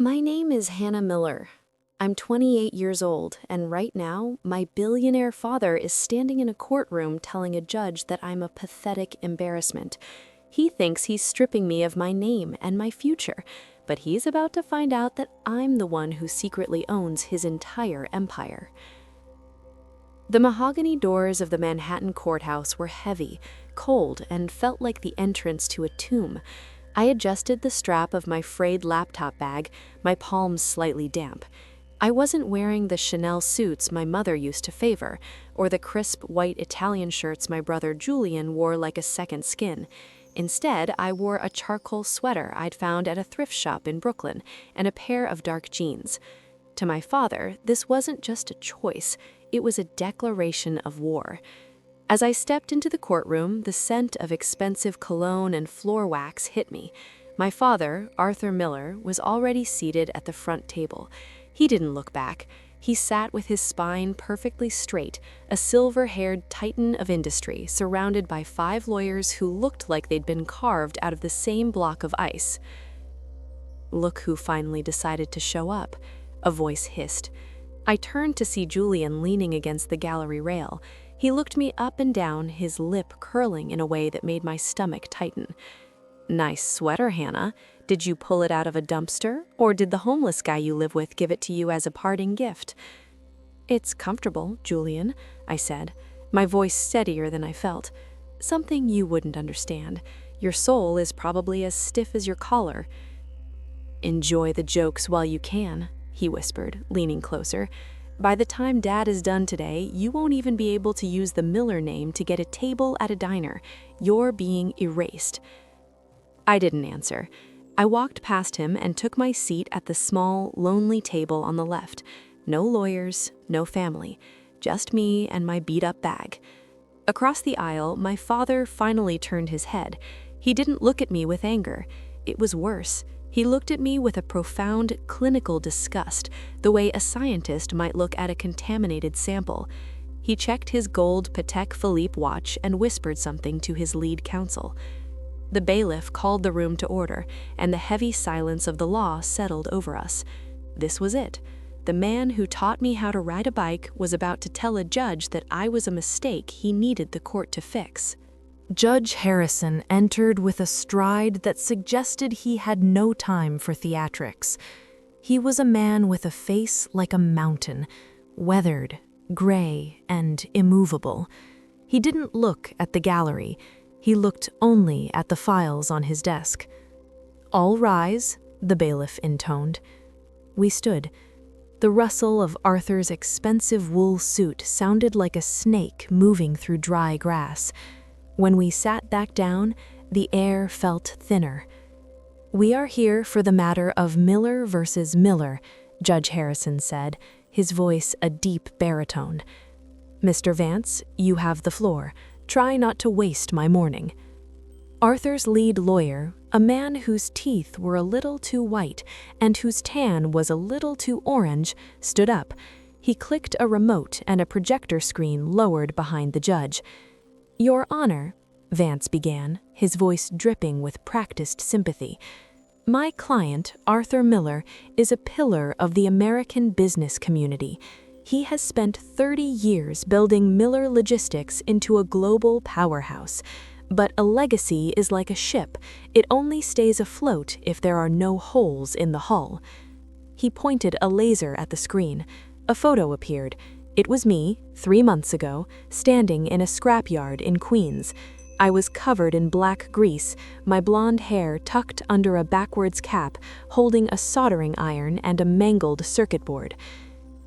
My name is Hannah Miller. I'm 28 years old, and right now, my billionaire father is standing in a courtroom telling a judge that I'm a pathetic embarrassment. He thinks he's stripping me of my name and my future, but he's about to find out that I'm the one who secretly owns his entire empire. The mahogany doors of the Manhattan courthouse were heavy, cold, and felt like the entrance to a tomb. I adjusted the strap of my frayed laptop bag, my palms slightly damp. I wasn't wearing the Chanel suits my mother used to favor, or the crisp white Italian shirts my brother Julian wore like a second skin. Instead, I wore a charcoal sweater I'd found at a thrift shop in Brooklyn and a pair of dark jeans. To my father, this wasn't just a choice, it was a declaration of war. As I stepped into the courtroom, the scent of expensive cologne and floor wax hit me. My father, Arthur Miller, was already seated at the front table. He didn't look back. He sat with his spine perfectly straight, a silver-haired titan of industry, surrounded by 5 lawyers who looked like they'd been carved out of the same block of ice. "Look who finally decided to show up," a voice hissed. I turned to see Julian leaning against the gallery rail. He looked me up and down, his lip curling in a way that made my stomach tighten. "Nice sweater, Hannah. Did you pull it out of a dumpster, or did the homeless guy you live with give it to you as a parting gift?" "It's comfortable, Julian," I said, my voice steadier than I felt. "Something you wouldn't understand. Your soul is probably as stiff as your collar." "Enjoy the jokes while you can," he whispered, leaning closer. "By the time Dad is done today, you won't even be able to use the Miller name to get a table at a diner. You're being erased." I didn't answer. I walked past him and took my seat at the small, lonely table on the left. No lawyers, no family, just me and my beat-up bag. Across the aisle, my father finally turned his head. He didn't look at me with anger. It was worse. He looked at me with a profound, clinical disgust, the way a scientist might look at a contaminated sample. He checked his gold Patek Philippe watch and whispered something to his lead counsel. The bailiff called the room to order, and the heavy silence of the law settled over us. This was it. The man who taught me how to ride a bike was about to tell a judge that I was a mistake he needed the court to fix. Judge Harrison entered with a stride that suggested he had no time for theatrics. He was a man with a face like a mountain, weathered, gray, and immovable. He didn't look at the gallery. He looked only at the files on his desk. "All rise," the bailiff intoned. We stood. The rustle of Arthur's expensive wool suit sounded like a snake moving through dry grass. When we sat back down, the air felt thinner. "We are here for the matter of Miller versus Miller," Judge Harrison said, his voice a deep baritone. "Mr. Vance, you have the floor. Try not to waste my morning." Arthur's lead lawyer, a man whose teeth were a little too white and whose tan was a little too orange, stood up. He clicked a remote and a projector screen lowered behind the judge. "Your Honor," Vance began, his voice dripping with practiced sympathy, "my client, Arthur Miller, is a pillar of the American business community. He has spent 30 years building Miller Logistics into a global powerhouse. But a legacy is like a ship. It only stays afloat if there are no holes in the hull." He pointed a laser at the screen. A photo appeared. It was me, 3 months ago, standing in a scrapyard in Queens. I was covered in black grease, my blonde hair tucked under a backwards cap, holding a soldering iron and a mangled circuit board.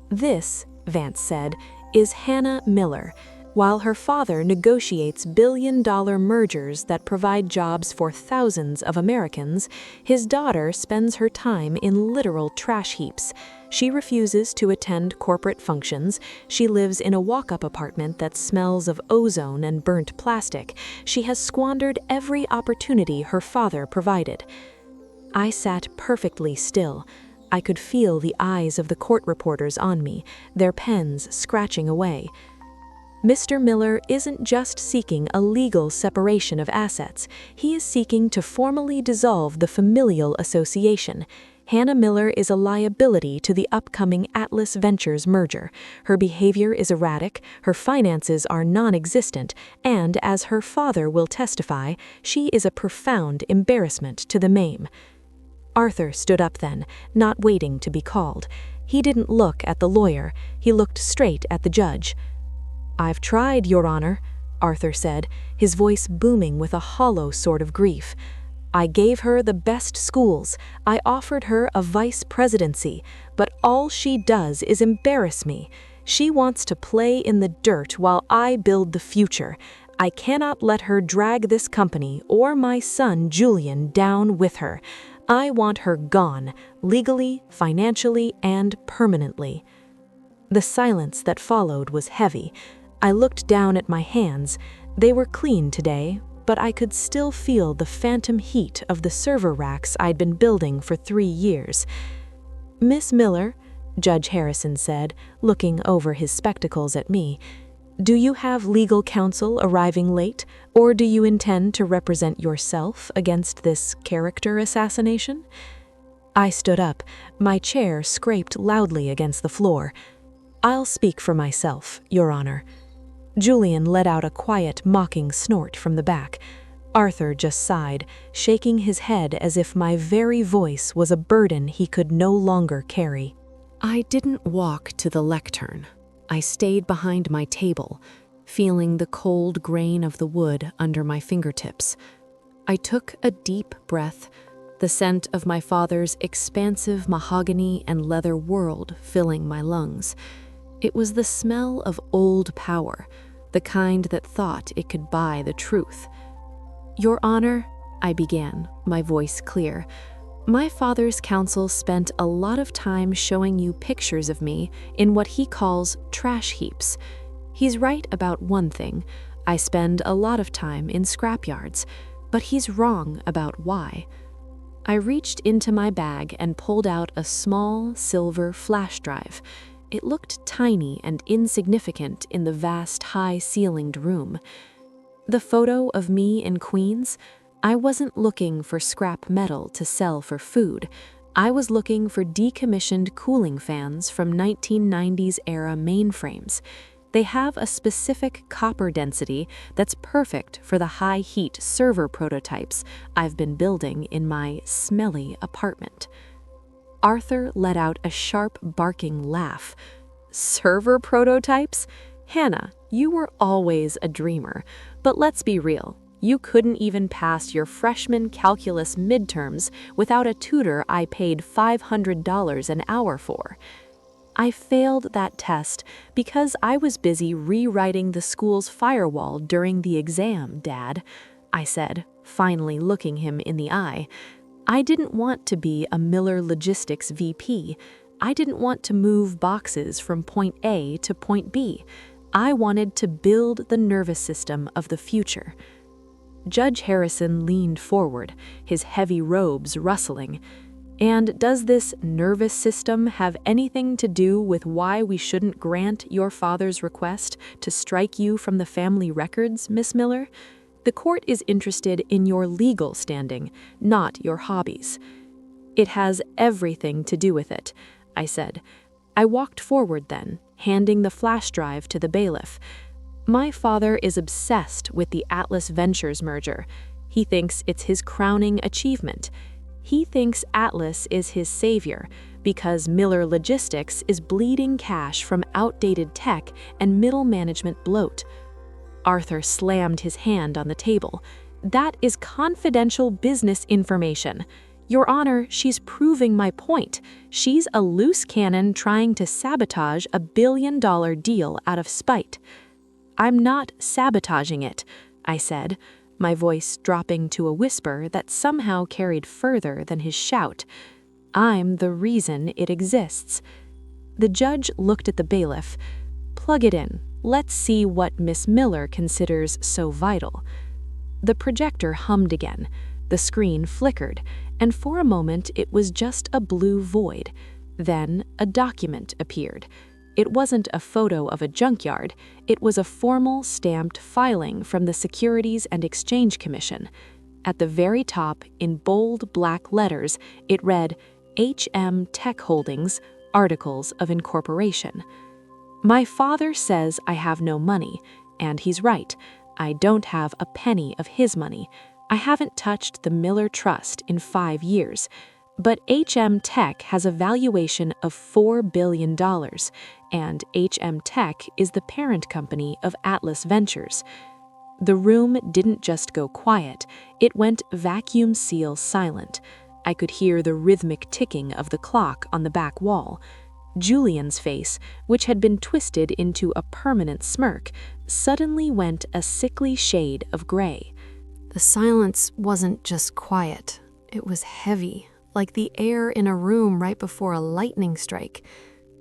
"This," Vance said, "is Hannah Miller. While her father negotiates billion-dollar mergers that provide jobs for thousands of Americans, his daughter spends her time in literal trash heaps. She refuses to attend corporate functions. She lives in a walk-up apartment that smells of ozone and burnt plastic. She has squandered every opportunity her father provided." I sat perfectly still. I could feel the eyes of the court reporters on me, their pens scratching away. Mr. Miller isn't just seeking a legal separation of assets. He is seeking to formally dissolve the familial association. Hannah Miller is a liability to the upcoming Atlas Ventures merger. Her behavior is erratic, her finances are non-existent, and, as her father will testify, she is a profound embarrassment to the MAME. Arthur stood up then, not waiting to be called. He didn't look at the lawyer, he looked straight at the judge. "I've tried, Your Honor," Arthur said, his voice booming with a hollow sort of grief. "I gave her the best schools, I offered her a vice presidency, but all she does is embarrass me. She wants to play in the dirt while I build the future. I cannot let her drag this company or my son Julian down with her. I want her gone, legally, financially, and permanently." The silence that followed was heavy. I looked down at my hands. They were clean today, but I could still feel the phantom heat of the server racks I'd been building for 3 years. "Miss Miller," Judge Harrison said, looking over his spectacles at me, "do you have legal counsel arriving late, or do you intend to represent yourself against this character assassination?" I stood up. My chair scraped loudly against the floor. "I'll speak for myself, Your Honor." Julian let out a quiet, mocking snort from the back. Arthur just sighed, shaking his head as if my very voice was a burden he could no longer carry. I didn't walk to the lectern. I stayed behind my table, feeling the cold grain of the wood under my fingertips. I took a deep breath, the scent of my father's expansive mahogany and leather world filling my lungs. It was the smell of old power, the kind that thought it could buy the truth. "Your Honor," I began, my voice clear, "my father's counsel spent a lot of time showing you pictures of me in what he calls trash heaps. He's right about one thing. I spend a lot of time in scrapyards, but he's wrong about why." I reached into my bag and pulled out a small silver flash drive. It looked tiny and insignificant in the vast, high-ceilinged room. The photo of me in Queens? I wasn't looking for scrap metal to sell for food. I was looking for decommissioned cooling fans from 1990s-era mainframes. They have a specific copper density that's perfect for the high-heat server prototypes I've been building in my smelly apartment. Arthur let out a sharp, barking laugh. "Server prototypes? Hannah, you were always a dreamer. But let's be real. You couldn't even pass your freshman calculus midterms without a tutor I paid $500 an hour for." "I failed that test because I was busy rewriting the school's firewall during the exam, Dad," I said, finally looking him in the eye. "I didn't want to be a Miller Logistics VP. I didn't want to move boxes from point A to point B. I wanted to build the nervous system of the future." Judge Harrison leaned forward, his heavy robes rustling. "And does this nervous system have anything to do with why we shouldn't grant your father's request to strike you from the family records, Miss Miller? The court is interested in your legal standing, not your hobbies." "It has everything to do with it," I said. I walked forward then, handing the flash drive to the bailiff. "My father is obsessed with the Atlas Ventures merger. He thinks it's his crowning achievement. He thinks Atlas is his savior because Miller Logistics is bleeding cash from outdated tech and middle management bloat." Arthur slammed his hand on the table. "That is confidential business information. Your Honor, she's proving my point. She's a loose cannon trying to sabotage a billion-dollar deal out of spite." "I'm not sabotaging it," I said, my voice dropping to a whisper that somehow carried further than his shout. "I'm the reason it exists." The judge looked at the bailiff. "Plug it in. Let's see what Miss Miller considers so vital." The projector hummed again. The screen flickered, and for a moment it was just a blue void. Then a document appeared. It wasn't a photo of a junkyard. It was a formal stamped filing from the Securities and Exchange Commission. At the very top, in bold black letters, it read, HM Tech Holdings, Articles of Incorporation. My father says I have no money, and he's right. I don't have a penny of his money. I haven't touched the Miller Trust in 5 years. But HM Tech has a valuation of $4 billion, and HM Tech is the parent company of Atlas Ventures. The room didn't just go quiet, it went vacuum seal silent. I could hear the rhythmic ticking of the clock on the back wall. Julian's face, which had been twisted into a permanent smirk, suddenly went a sickly shade of gray. The silence wasn't just quiet, it was heavy, like the air in a room right before a lightning strike.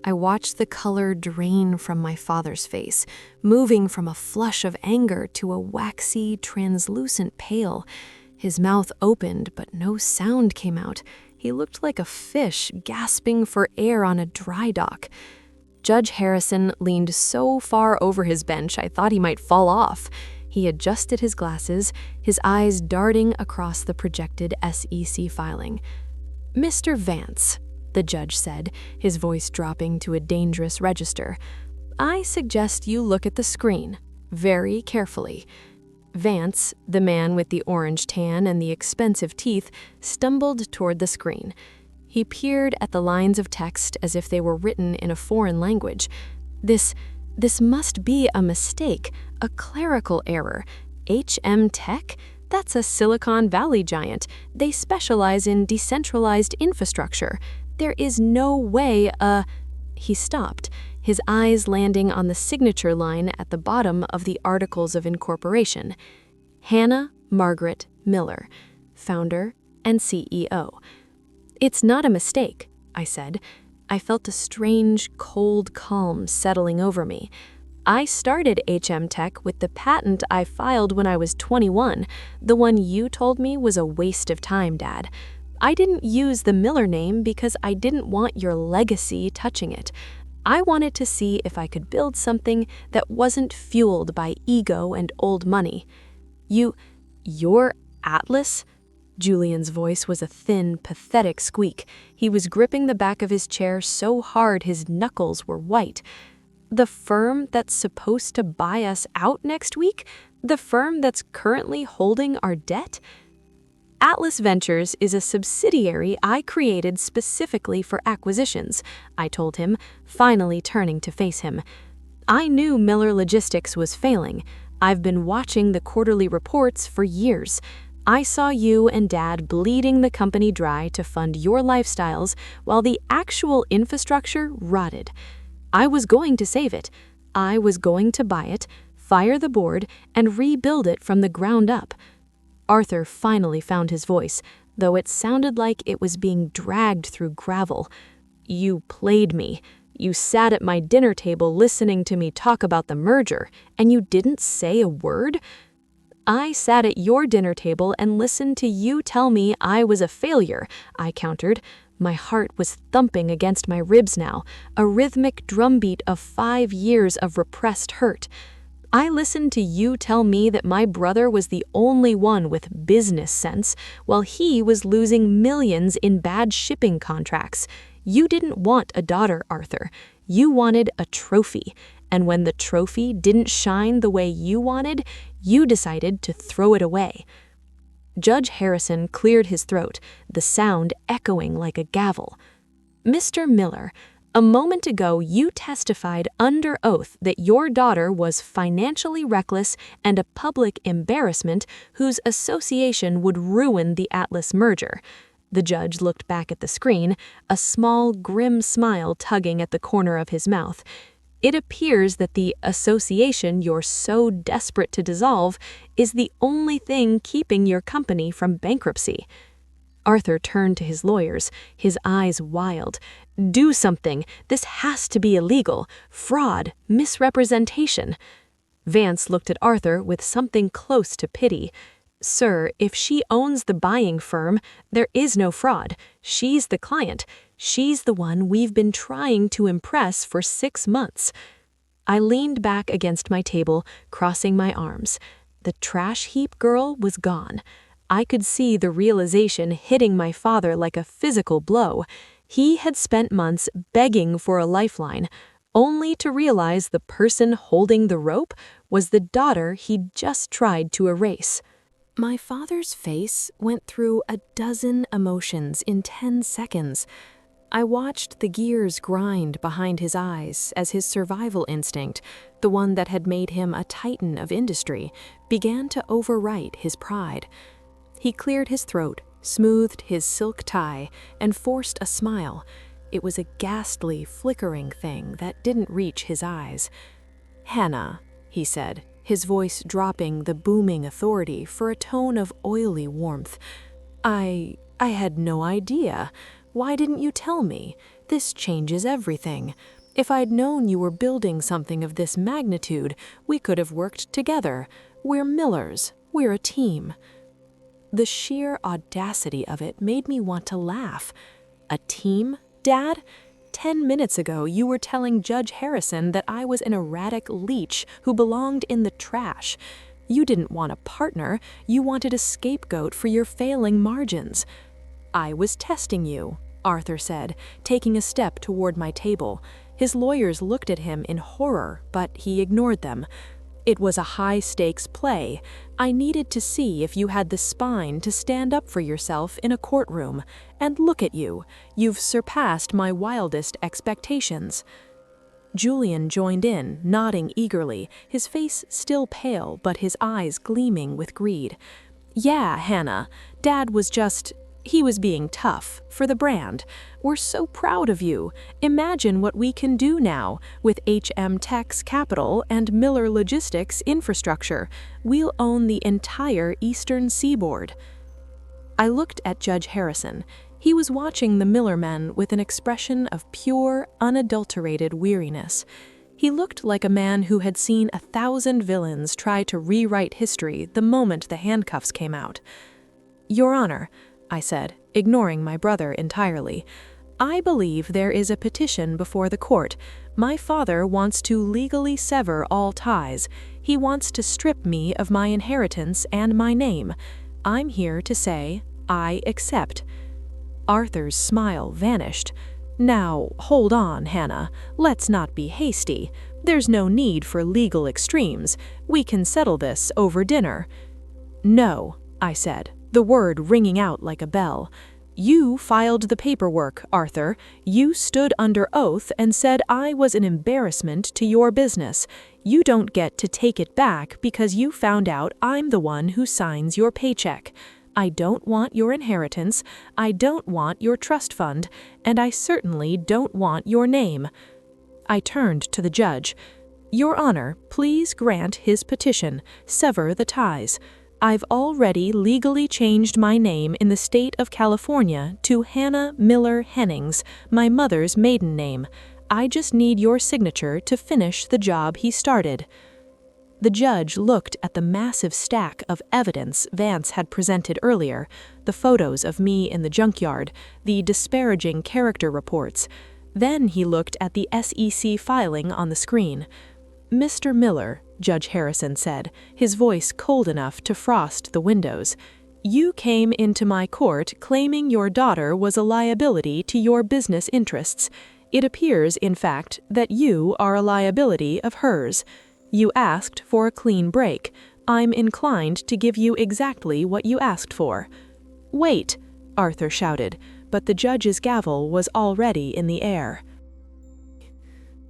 I watched the color drain from my father's face, moving from a flush of anger to a waxy, translucent pale. His mouth opened, but no sound came out. He looked like a fish gasping for air on a dry dock. Judge Harrison leaned so far over his bench I thought he might fall off. He adjusted his glasses, his eyes darting across the projected SEC filing. "Mr. Vance," the judge said, his voice dropping to a dangerous register, "I suggest you look at the screen, very carefully." Vance, the man with the orange tan and the expensive teeth, stumbled toward the screen. He peered at the lines of text as if they were written in a foreign language. This must be a mistake, a clerical error. HM Tech? That's a Silicon Valley giant. They specialize in decentralized infrastructure. There is no way He stopped, his eyes landing on the signature line at the bottom of the Articles of Incorporation. Hannah Margaret Miller, founder and CEO. "It's not a mistake," I said. I felt a strange, cold calm settling over me. "I started HM Tech with the patent I filed when I was 21, the one you told me was a waste of time, Dad. I didn't use the Miller name because I didn't want your legacy touching it. I wanted to see if I could build something that wasn't fueled by ego and old money." Your Atlas?" Julian's voice was a thin, pathetic squeak. He was gripping the back of his chair so hard his knuckles were white. "The firm that's supposed to buy us out next week? The firm that's currently holding our debt?" "Atlas Ventures is a subsidiary I created specifically for acquisitions," I told him, finally turning to face him. "I knew Miller Logistics was failing. I've been watching the quarterly reports for years. I saw you and Dad bleeding the company dry to fund your lifestyles while the actual infrastructure rotted. I was going to save it. I was going to buy it, fire the board, and rebuild it from the ground up." Arthur finally found his voice, though it sounded like it was being dragged through gravel. "You played me. You sat at my dinner table listening to me talk about the merger, and you didn't say a word?" "I sat at your dinner table and listened to you tell me I was a failure," I countered. My heart was thumping against my ribs now, a rhythmic drumbeat of 5 years of repressed hurt. "I listened to you tell me that my brother was the only one with business sense, while he was losing millions in bad shipping contracts. You didn't want a daughter, Arthur. You wanted a trophy. And when the trophy didn't shine the way you wanted, you decided to throw it away." Judge Harrison cleared his throat, the sound echoing like a gavel. "Mr. Miller, a moment ago you testified under oath that your daughter was financially reckless and a public embarrassment whose association would ruin the Atlas merger." The judge looked back at the screen, a small, grim smile tugging at the corner of his mouth. "It appears that the association you're so desperate to dissolve is the only thing keeping your company from bankruptcy." Arthur turned to his lawyers, his eyes wild. "Do something. This has to be illegal. Fraud, misrepresentation." Vance looked at Arthur with something close to pity. "Sir, if she owns the buying firm, there is no fraud. She's the client. She's the one we've been trying to impress for 6 months." I leaned back against my table, crossing my arms. The trash heap girl was gone. I could see the realization hitting my father like a physical blow. He had spent months begging for a lifeline, only to realize the person holding the rope was the daughter he'd just tried to erase. My father's face went through a dozen emotions in 10 seconds. I watched the gears grind behind his eyes as his survival instinct, the one that had made him a titan of industry, began to overwrite his pride. He cleared his throat, smoothed his silk tie, and forced a smile. It was a ghastly, flickering thing that didn't reach his eyes. "Hannah," he said, his voice dropping the booming authority for a tone of oily warmth. I had no idea. Why didn't you tell me? This changes everything. If I'd known you were building something of this magnitude, we could have worked together. We're Millers. We're a team." The sheer audacity of it made me want to laugh. A team, Dad? 10 minutes ago, you were telling Judge Harrison that I was an erratic leech who belonged in the trash. You didn't want a partner. You wanted a scapegoat for your failing margins. "I was testing you," Arthur said, taking a step toward my table. His lawyers looked at him in horror, but he ignored them. "It was a high-stakes play. I needed to see if you had the spine to stand up for yourself in a courtroom. And look at you. You've surpassed my wildest expectations." Julian joined in, nodding eagerly, his face still pale but his eyes gleaming with greed. "Yeah, Hannah. Dad was he was being tough, for the brand. We're so proud of you. Imagine what we can do now, with HM Tech's capital and Miller Logistics infrastructure. We'll own the entire eastern seaboard." I looked at Judge Harrison. He was watching the Miller men with an expression of pure, unadulterated weariness. He looked like a man who had seen 1,000 villains try to rewrite history the moment the handcuffs came out. "Your Honor," I said, ignoring my brother entirely, "I believe there is a petition before the court. My father wants to legally sever all ties. He wants to strip me of my inheritance and my name. I'm here to say, I accept." Arthur's smile vanished. "Now, hold on, Hannah. Let's not be hasty. There's no need for legal extremes. We can settle this over dinner." "No," I said, the word ringing out like a bell. "You filed the paperwork, Arthur. You stood under oath and said I was an embarrassment to your business. You don't get to take it back because you found out I'm the one who signs your paycheck. I don't want your inheritance, I don't want your trust fund, and I certainly don't want your name." I turned to the judge. "Your Honor, please grant his petition, sever the ties. I've already legally changed my name in the state of California to Hannah Miller Hennings, my mother's maiden name. I just need your signature to finish the job he started." The judge looked at the massive stack of evidence Vance had presented earlier, the photos of me in the junkyard, the disparaging character reports. Then he looked at the SEC filing on the screen. "Mr. Miller," Judge Harrison said, his voice cold enough to frost the windows, "you came into my court claiming your daughter was a liability to your business interests. It appears, in fact, that you are a liability of hers. You asked for a clean break. I'm inclined to give you exactly what you asked for." "Wait," Arthur shouted, but the judge's gavel was already in the air.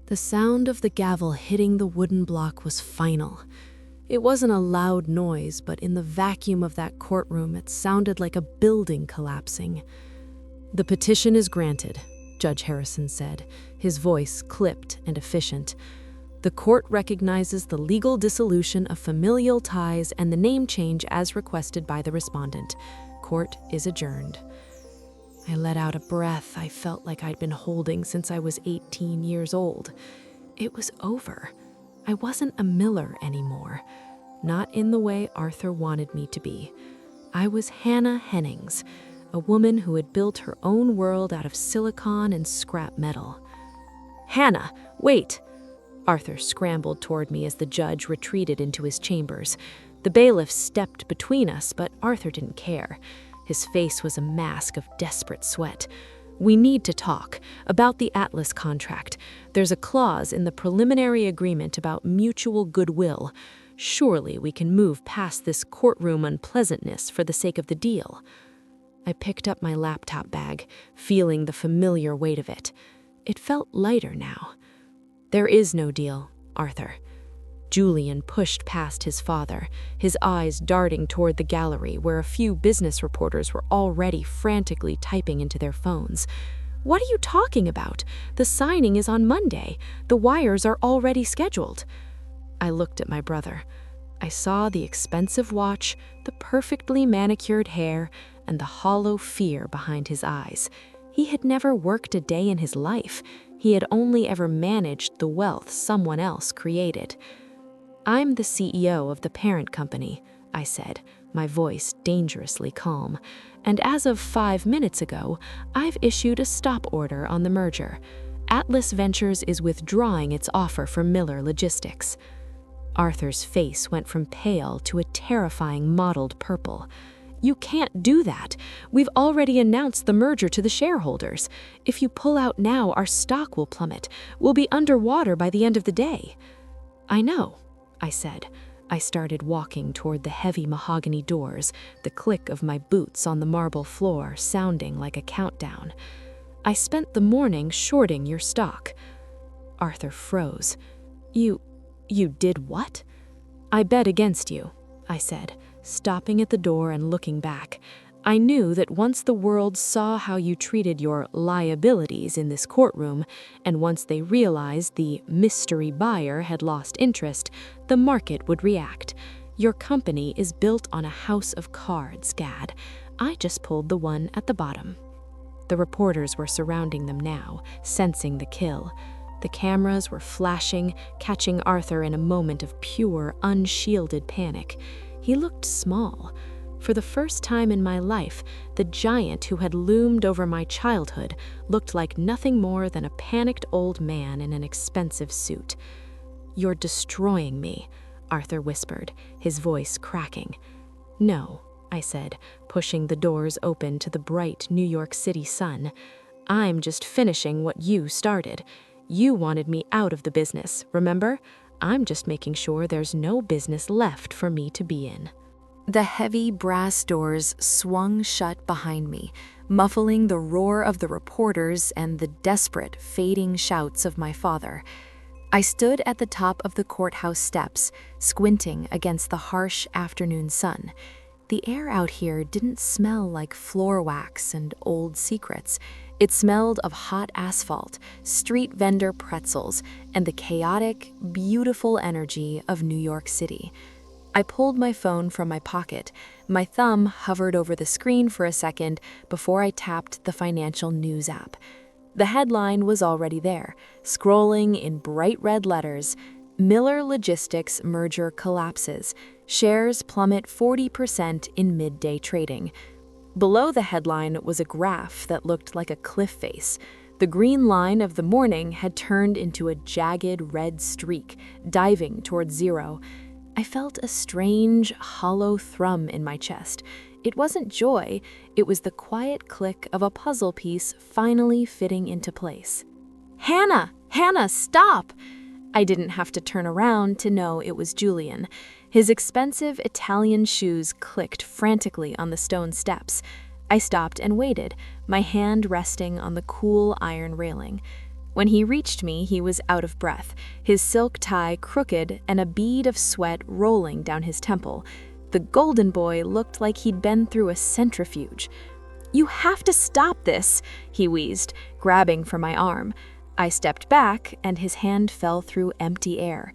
The sound of the gavel hitting the wooden block was final. It wasn't a loud noise, but in the vacuum of that courtroom, it sounded like a building collapsing. "The petition is granted," Judge Harrison said, his voice clipped and efficient. "The court recognizes the legal dissolution of familial ties and the name change as requested by the respondent. Court is adjourned." I let out a breath I felt like I'd been holding since I was 18 years old. It was over. I wasn't a Miller anymore. Not in the way Arthur wanted me to be. I was Hannah Hennings, a woman who had built her own world out of silicon and scrap metal. "Hannah, wait!" Arthur scrambled toward me as the judge retreated into his chambers. The bailiff stepped between us, but Arthur didn't care. His face was a mask of desperate sweat. "We need to talk about the Atlas contract. There's a clause in the preliminary agreement about mutual goodwill. Surely we can move past this courtroom unpleasantness for the sake of the deal." I picked up my laptop bag, feeling the familiar weight of it. It felt lighter now. "There is no deal, Arthur." Julian pushed past his father, his eyes darting toward the gallery where a few business reporters were already frantically typing into their phones. "What are you talking about? The signing is on Monday. The wires are already scheduled." I looked at my brother. I saw the expensive watch, the perfectly manicured hair, and the hollow fear behind his eyes. He had never worked a day in his life. He had only ever managed the wealth someone else created. "I'm the CEO of the parent company," I said, my voice dangerously calm. "And as of 5 minutes ago, I've issued a stop order on the merger. Atlas Ventures is withdrawing its offer for Miller Logistics." Arthur's face went from pale to a terrifying mottled purple. "You can't do that. We've already announced the merger to the shareholders. If you pull out now, our stock will plummet. We'll be underwater by the end of the day." "I know," I said. I started walking toward the heavy mahogany doors, the click of my boots on the marble floor sounding like a countdown. "I spent the morning shorting your stock." Arthur froze. You did what?" "I bet against you," I said, stopping at the door and looking back. I knew that once the world saw how you treated your liabilities in this courtroom, and once they realized the mystery buyer had lost interest, the market would react. Your company is built on a house of cards, Gad. I just pulled the one at the bottom. The reporters were surrounding them now, sensing the kill. The cameras were flashing, catching Arthur in a moment of pure, unshielded panic. He looked small. For the first time in my life, the giant who had loomed over my childhood looked like nothing more than a panicked old man in an expensive suit. "You're destroying me," Arthur whispered, his voice cracking. "No," I said, pushing the doors open to the bright New York City sun. "I'm just finishing what you started. You wanted me out of the business, remember? I'm just making sure there's no business left for me to be in." The heavy brass doors swung shut behind me, muffling the roar of the reporters and the desperate, fading shouts of my father. I stood at the top of the courthouse steps, squinting against the harsh afternoon sun. The air out here didn't smell like floor wax and old secrets. It smelled of hot asphalt, street vendor pretzels, and the chaotic, beautiful energy of New York City. I pulled my phone from my pocket. My thumb hovered over the screen for a second before I tapped the financial news app. The headline was already there, scrolling in bright red letters: "Miller Logistics merger collapses. Shares plummet 40% in midday trading." Below the headline was a graph that looked like a cliff face. The green line of the morning had turned into a jagged red streak, diving towards zero. I felt a strange, hollow thrum in my chest. It wasn't joy, it was the quiet click of a puzzle piece finally fitting into place. Hannah, stop!" I didn't have to turn around to know it was Julian. His expensive Italian shoes clicked frantically on the stone steps. I stopped and waited, my hand resting on the cool iron railing. When he reached me, he was out of breath, his silk tie crooked and a bead of sweat rolling down his temple. The golden boy looked like he'd been through a centrifuge. "You have to stop this," he wheezed, grabbing for my arm. I stepped back, and his hand fell through empty air.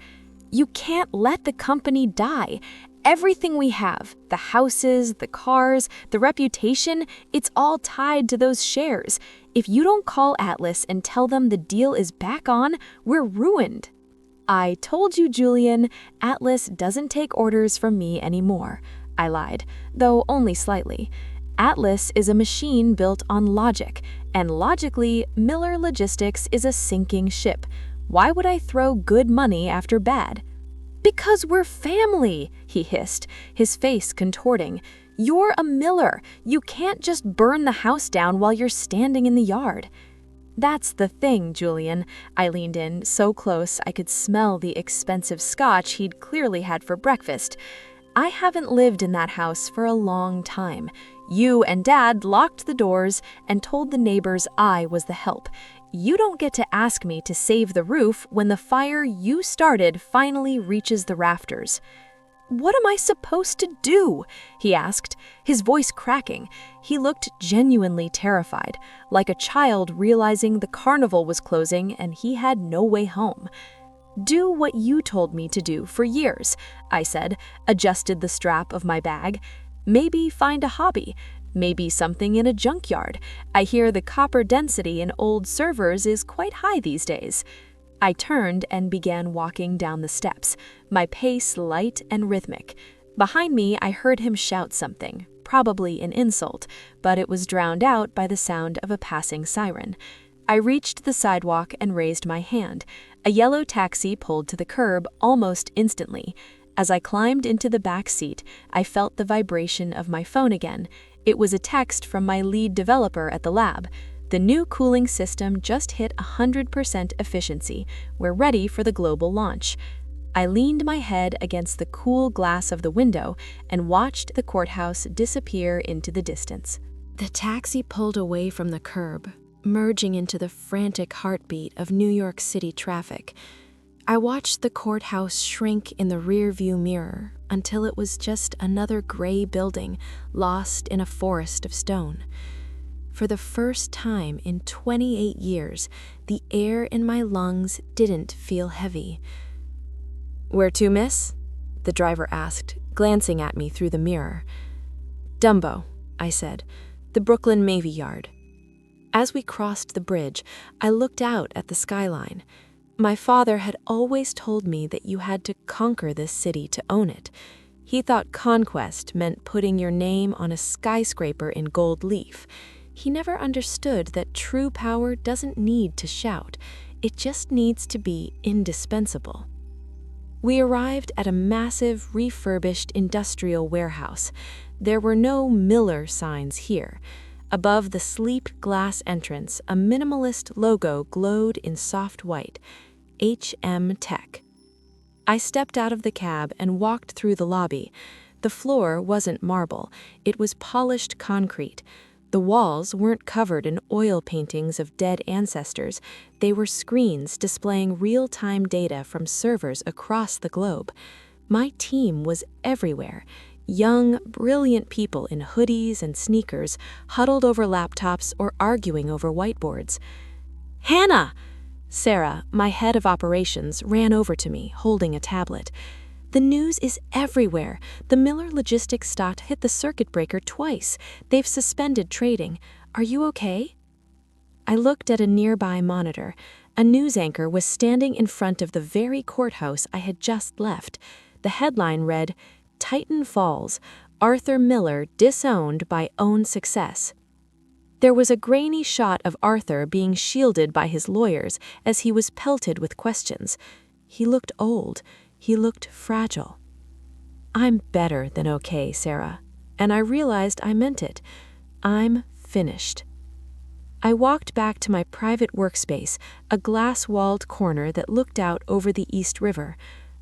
"You can't let the company die. Everything we have, the houses, the cars, the reputation, it's all tied to those shares. If you don't call Atlas and tell them the deal is back on, we're ruined." "I told you, Julian, Atlas doesn't take orders from me anymore," I lied, though only slightly. "Atlas is a machine built on logic, and logically, Miller Logistics is a sinking ship. Why would I throw good money after bad?" "Because we're family," he hissed, his face contorting. "You're a Miller. You can't just burn the house down while you're standing in the yard." "That's the thing, Julian." I leaned in so close I could smell the expensive scotch he'd clearly had for breakfast. "I haven't lived in that house for a long time. You and Dad locked the doors and told the neighbors I was the help. You don't get to ask me to save the roof when the fire you started finally reaches the rafters." "What am I supposed to do?" he asked, his voice cracking. He looked genuinely terrified, like a child realizing the carnival was closing and he had no way home. "Do what you told me to do for years," I said, adjusted the strap of my bag. "Maybe find a hobby. Maybe something in a junkyard. I hear the copper density in old servers is quite high these days." I turned and began walking down the steps, my pace light and rhythmic. Behind me, I heard him shout something, probably an insult, but it was drowned out by the sound of a passing siren. I reached the sidewalk and raised my hand. A yellow taxi pulled to the curb almost instantly. As I climbed into the back seat, I felt the vibration of my phone again. It was a text from my lead developer at the lab. "The new cooling system just hit 100% efficiency. We're ready for the global launch." I leaned my head against the cool glass of the window and watched the courthouse disappear into the distance. The taxi pulled away from the curb, merging into the frantic heartbeat of New York City traffic. I watched the courthouse shrink in the rearview mirror until it was just another gray building lost in a forest of stone. For the first time in 28 years, the air in my lungs didn't feel heavy. "Where to, miss?" the driver asked, glancing at me through the mirror. "Dumbo," I said, "the Brooklyn Navy Yard." As we crossed the bridge, I looked out at the skyline. My father had always told me that you had to conquer this city to own it. He thought conquest meant putting your name on a skyscraper in gold leaf. He never understood that true power doesn't need to shout. It just needs to be indispensable. We arrived at a massive, refurbished industrial warehouse. There were no Miller signs here. Above the sleek glass entrance, a minimalist logo glowed in soft white, HM Tech. I stepped out of the cab and walked through the lobby. The floor wasn't marble, it was polished concrete. The walls weren't covered in oil paintings of dead ancestors. They were screens displaying real-time data from servers across the globe. My team was everywhere. Young, brilliant people in hoodies and sneakers, huddled over laptops or arguing over whiteboards. "Hannah!" Sarah, my head of operations, ran over to me, holding a tablet. "The news is everywhere. The Miller Logistics stock hit the circuit breaker twice. They've suspended trading. Are you okay?" I looked at a nearby monitor. A news anchor was standing in front of the very courthouse I had just left. The headline read, "Titan Falls, Arthur Miller disowned by own success." There was a grainy shot of Arthur being shielded by his lawyers as he was pelted with questions. He looked old. He looked fragile. "I'm better than okay, Sarah." And I realized I meant it. I'm finished. I walked back to my private workspace, a glass-walled corner that looked out over the East River.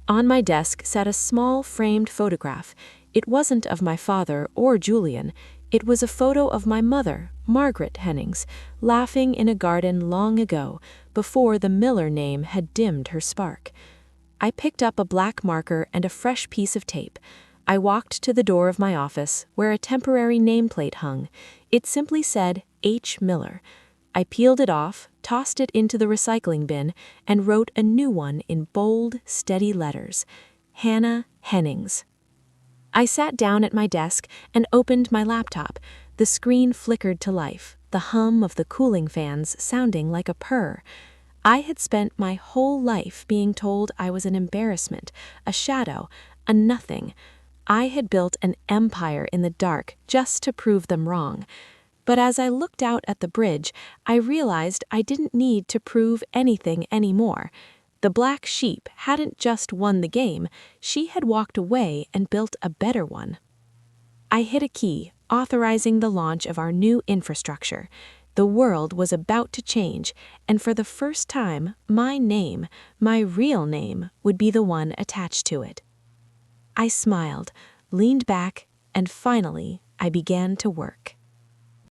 On my desk sat a small framed photograph. It wasn't of my father or Julian. It was a photo of my mother, Margaret Hennings, laughing in a garden long ago, before the Miller name had dimmed her spark. I picked up a black marker and a fresh piece of tape. I walked to the door of my office, where a temporary nameplate hung. It simply said, H. Miller. I peeled it off, tossed it into the recycling bin, and wrote a new one in bold, steady letters. Hannah Hennings. I sat down at my desk and opened my laptop. The screen flickered to life, the hum of the cooling fans sounding like a purr. I had spent my whole life being told I was an embarrassment, a shadow, a nothing. I had built an empire in the dark just to prove them wrong. But as I looked out at the bridge, I realized I didn't need to prove anything anymore. The black sheep hadn't just won the game, she had walked away and built a better one. I hit a key, authorizing the launch of our new infrastructure. The world was about to change, and for the first time, my name, my real name, would be the one attached to it. I smiled, leaned back, and finally, I began to work.